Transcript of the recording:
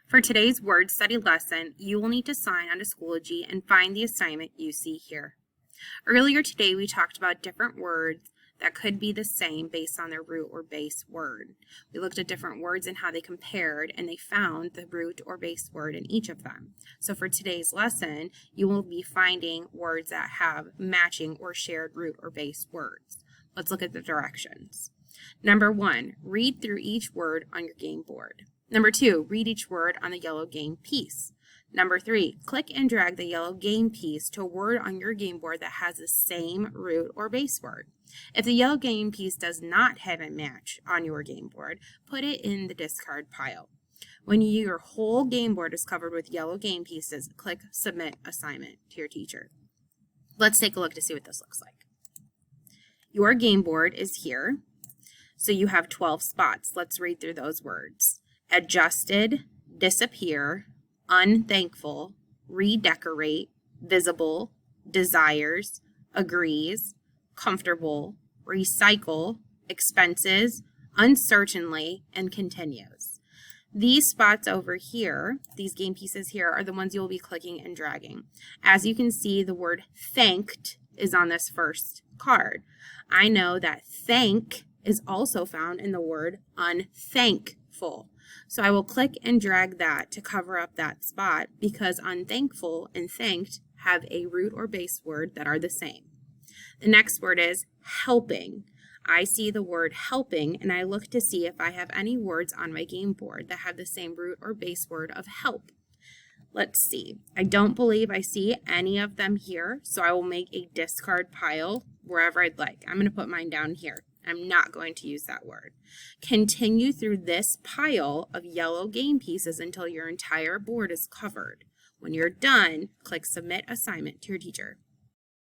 For today's word study lesson, you will need to sign onto Schoology and find the assignment you see here. Earlier today, we talked about different words that could be the same based on their root or base word. We looked at different words and how they compared, and they found the root or base word in each of them. So for today's lesson, you will be finding words that have matching or shared root or base words. Let's look at the directions. Number 1, read through each word on your game board. Number 2, read each word on the yellow game piece. Number 3, click and drag the yellow game piece to a word on your game board that has the same root or base word. If the yellow game piece does not have a match on your game board, put it in the discard pile. When your whole game board is covered with yellow game pieces, click Submit Assignment to your teacher. Let's take a look to see what this looks like. Your game board is here, so you have 12 spots. Let's read through those words. Adjusted, disappear, unthankful, redecorate, visible, desires, agrees, comfortable, recycle, expenses, uncertainly, and continues. These spots over here, these game pieces here, are the ones you will be clicking and dragging. As you can see, the word thanked is on this first card. I know that thank is also found in the word unthankful. So I will click and drag that to cover up that spot because unthankful and thanked have a root or base word that are the same. The next word is helping. I see the word helping and I look to see if I have any words on my game board that have the same root or base word of help. Let's see. I don't believe I see any of them here, so I will make a discard pile wherever I'd like. I'm going to put mine down here. I'm not going to use that word. Continue through this pile of yellow game pieces until your entire board is covered. When you're done, click Submit Assignment to your teacher.